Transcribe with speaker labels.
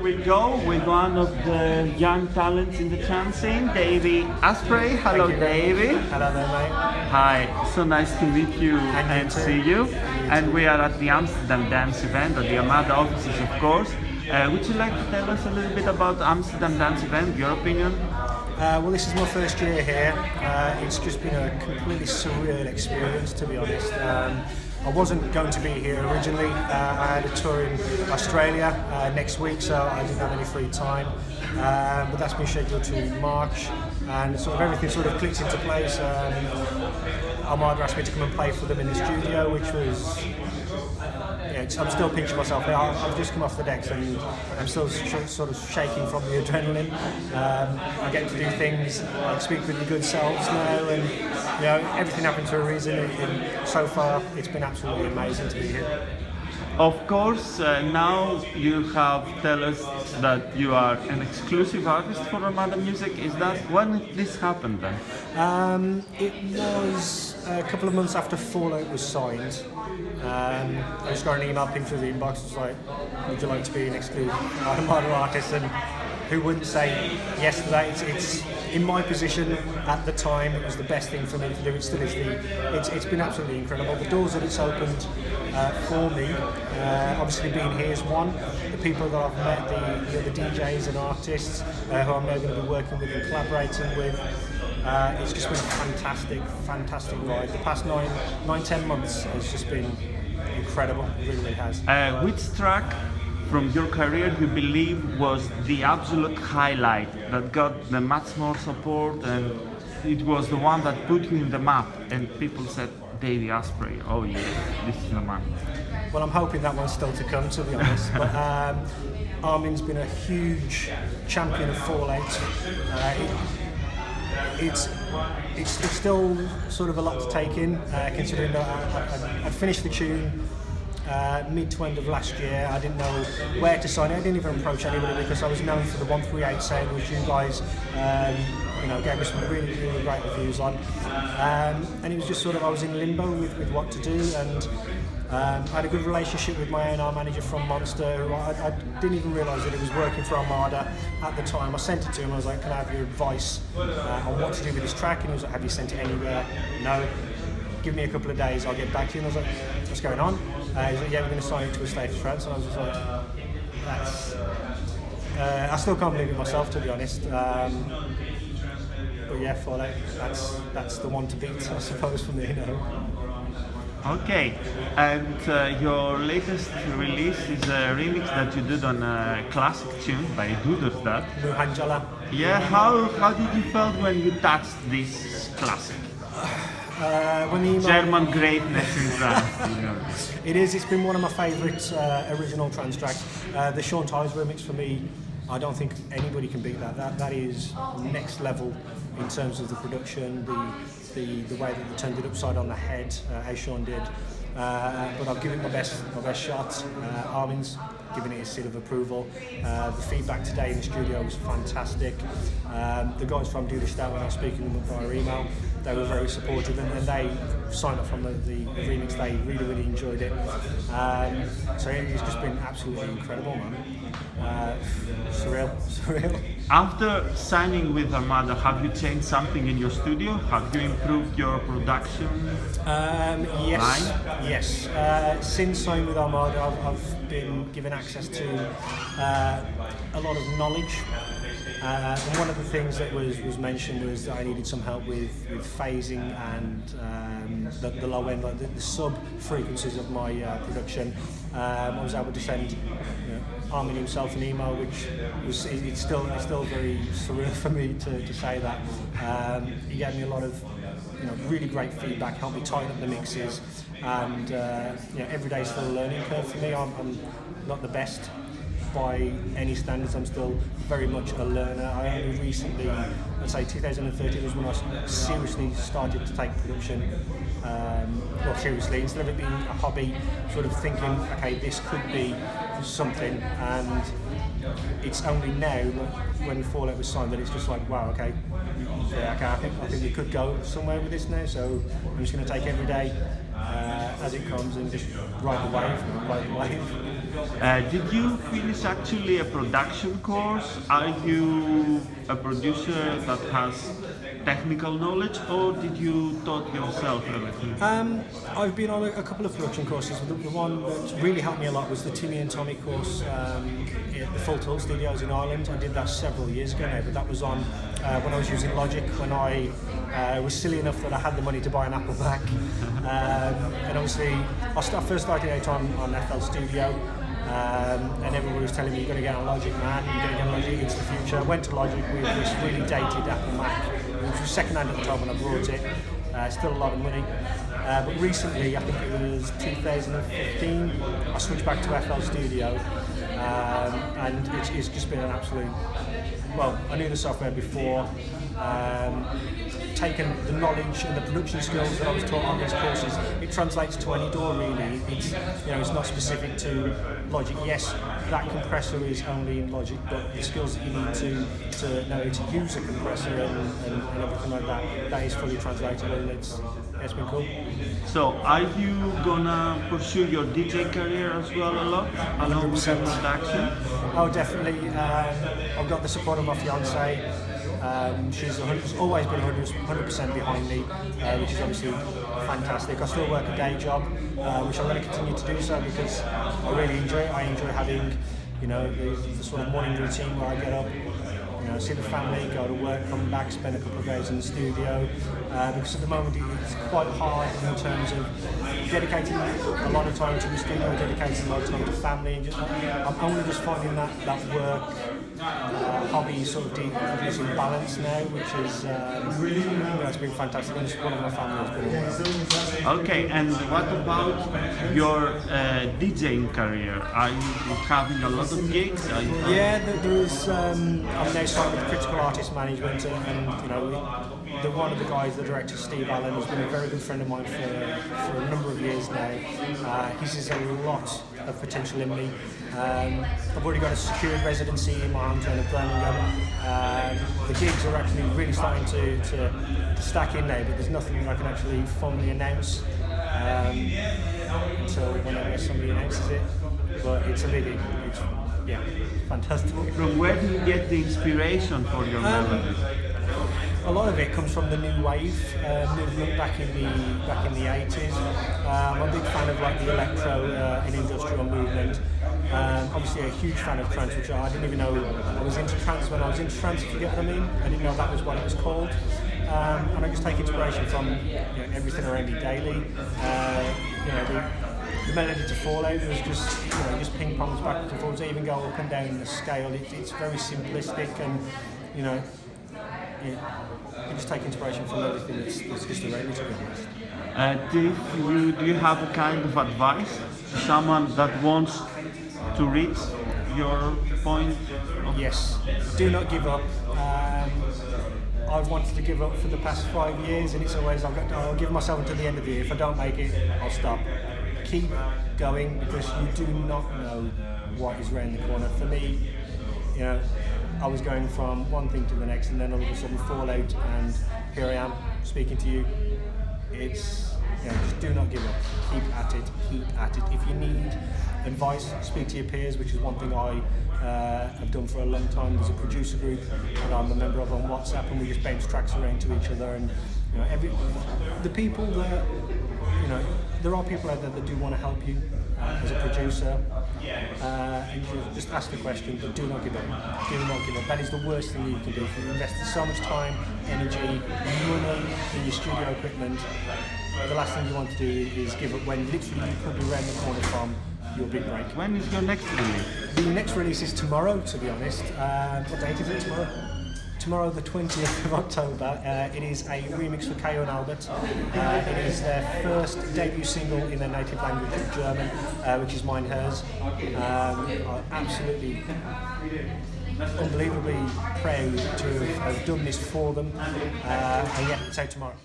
Speaker 1: we go with one of the young talents in the trance scene, Davey Asprey. Hello, Davey.
Speaker 2: Hello there, mate.
Speaker 1: Hi, so nice to meet you and see you. And we are at the Amsterdam Dance Event, at the Armada offices, of course. Would you like to tell us a little bit about the Amsterdam Dance Event, your opinion?
Speaker 2: Well, this is my first year here. It's just been a completely surreal experience, to be honest. I wasn't going to be here originally. I had a tour in Australia next week, so I didn't have any free time. But that's been scheduled to March, and sort of everything sort of clicked into place. Armada asked me to come and play for them in the studio, which was... I'm still pinching myself now. I've just come off the decks and I'm still sort of shaking from the adrenaline. I get to do things like speak with your good selves now, and everything happened for a reason. And so far, it's been absolutely amazing to be here.
Speaker 1: Of course, now you have tell us that you are an exclusive artist for Armada Music. Is that when did this happen then?
Speaker 2: It was a couple of months after Fallout was signed. I just got an email ping through the inbox. It was like, would you like to be an exclusive Armada artist? And who wouldn't say yes to that? It's in my position at the time, it was the best thing for me to do. It still is. It's been absolutely incredible. The doors that it's opened for me, obviously being here is one. The people that I've met, the DJs and artists who I'm now going to be working with and collaborating with. It's just been a fantastic ride. The past 9-10 months has just been incredible. It really has.
Speaker 1: Which track from your career you believe was the absolute highlight that got the much more support, and it was the one that put you in the map and people said, Davey Asprey, oh yeah, this is the man?
Speaker 2: Well, I'm hoping that one's still to come, to be honest. But Armin's been a huge champion of Fallout. It's still sort of a lot to take in, considering that I'd finished the tune mid to end of last year. I didn't know where to sign it. I didn't even approach anybody because I was known for the 138 sound, which you guys gave me some really great reviews on. And it was just sort of, I was in limbo with what to do, and I had a good relationship with my A&R manager from Monster, who I didn't even realise that he was working for Armada at the time. I sent it to him, I was like, can I have your advice on what to do with this track? And he was like, have you sent it anywhere? No. Give me a couple of days, I'll get back to you. And I was like, what's going on? He's like, yeah, we're going to sign it to a state of trance. And I was just like, that's... I still can't believe it myself, to be honest. But yeah, Fallout, that's the one to beat, I suppose, for me,
Speaker 1: Okay, and your latest release is a remix that you did on a classic tune by Duderstad.
Speaker 2: Muhanjala.
Speaker 1: Yeah, how did you felt when you touched this classic? German greatness in trance.
Speaker 2: It's been one of my favourite original trance tracks. The Sean Tyes remix for me, I don't think anybody can beat that. That is next level in terms of the production, the way that they turned it upside on the head, as Sean did. But I've given it my best shot. Armin's given it his seal of approval. The feedback today in the studio was fantastic. The guys from Do the Stat, when I was speaking to them via email, they were very supportive, and they signed up from the remix. They really enjoyed it. So it's just been absolutely incredible, man. Surreal.
Speaker 1: After signing with Armada, have you changed something in your studio? Have you improved your production?
Speaker 2: Yes. Since signing with Armada, I've been given access to a lot of knowledge. And one of the things that was mentioned was that I needed some help with phasing and the low end, like the sub frequencies of my production. I was able to send Armin himself an email, which was it's still very surreal for me to say that. He gave me a lot of really great feedback, helped me tighten up the mixes, and every day is still a learning curve for me. I'm not the best by any standards. I'm still very much a learner. I only recently, I'd say 2013 was when I seriously started to take production seriously, instead of it being a hobby, sort of thinking, okay, this could be something, and it's only now when Fallout was signed that it's just like, wow, okay, I think we could go somewhere with this now, so I'm just going to take every day as it comes and just ride the wave.
Speaker 1: Did you finish actually a production course? Are you a producer that has technical knowledge, or did you taught yourself everything?
Speaker 2: I've been on a couple of production courses. The one that really helped me a lot was the Timmy and Tommy course at the Full Tool Studios in Ireland. I did that several years ago now, but that was on when I was using Logic, when I was silly enough that I had the money to buy an Apple Mac. And obviously, I first started out on FL Studio. And everybody was telling me, you're going to get on Logic, man, you're going to get on Logic, it's the future. I went to Logic with this really dated Apple Mac, which was second hand at the time when I brought it, still a lot of money. But recently, I think it was 2015, I switched back to FL Studio, and it's just been an absolute, well, I knew the software before, taken the knowledge and the production skills that I was taught on these courses, it translates to any DAW really. It's, you know, it's not specific to Logic. Yes, that compressor is only in Logic, but the skills that you need to know how to use a compressor and everything like that is fully translatable, and it's been cool.
Speaker 1: So, are you gonna pursue your DJ career as well a lot, along with your production?
Speaker 2: Oh, definitely. I've got the support of my fiance. She's always been 100% behind me, which is obviously fantastic. I still work a day job, which I'm going to continue to do so because I really enjoy it. I enjoy having, you know, the sort of morning routine where I get up, you know, see the family, go to work, come back, spend a couple of days in the studio. Because at the moment it's quite hard in terms of dedicating a lot of time to the studio, dedicating a lot of time to family. And I'm only just finding that work hobby sort of decreasing balance now, which is it's been fantastic. And one of my family has been
Speaker 1: Okay, and what about your DJing career? Are you having a lot of gigs?
Speaker 2: Yeah, there is. I'm now starting with critical artist management, and you know, one of the guys, the director Steve Allen, has been a very good friend of mine for a number of years now. He sees a lot of potential in me. I've already got a secured residency in my hometown of Birmingham. The gigs are actually really starting to stack in now, but there's nothing that I can actually formally announce until whenever somebody announces it. But it's a big, yeah, fantastic.
Speaker 1: From where do you get the inspiration for your melodies?
Speaker 2: A lot of it comes from the new wave movement back in the 80s. I'm a big fan of like the electro and industrial movement. Obviously a huge fan of trance, which I didn't even know I was into trance when I was into trance, if you get what I mean. I didn't know that was what it was called. And I just take inspiration from, you know, everything around me daily. You know, the melody to Fallout was just, you know, just ping pongs backwards and forwards. I even go up and down the scale. It's very simplistic, and you know, you just take inspiration from everything that's just around me, to be honest.
Speaker 1: Do you have a kind of advice to someone that wants to reach your point?
Speaker 2: Yes, do not give up. I've wanted to give up for the past 5 years, and it's always I'll give myself until the end of the year. If I don't make it, I'll stop. Keep going, because you do not know what is around the corner. For me, you know, I was going from one thing to the next, and then all of a sudden Fallout, and here I am speaking to you. It's, you know, just do not give up. Keep at it. Keep at it. If you need advice, speak to your peers, which is one thing I have done for a long time. There's a producer group that I'm a member of on WhatsApp, and we just bounce tracks around to each other. And you know, the people that, you know, there are people out there that do want to help you as a producer, and you just ask the question, but do not give up. Do not give up. That is the worst thing you can do. If you invest so much time, energy, money in your studio equipment, the last thing you want to do is give up when literally you could be around the corner from your big break.
Speaker 1: When is your next release?
Speaker 2: The next release is tomorrow, to be honest. What date is it tomorrow? Tomorrow, the 20th of October. It is a remix for Kayo and Albert. It is their first debut single in their native language of German, which is Mine Hers. I'm absolutely, unbelievably proud to have done this for them. And yeah, it's out tomorrow.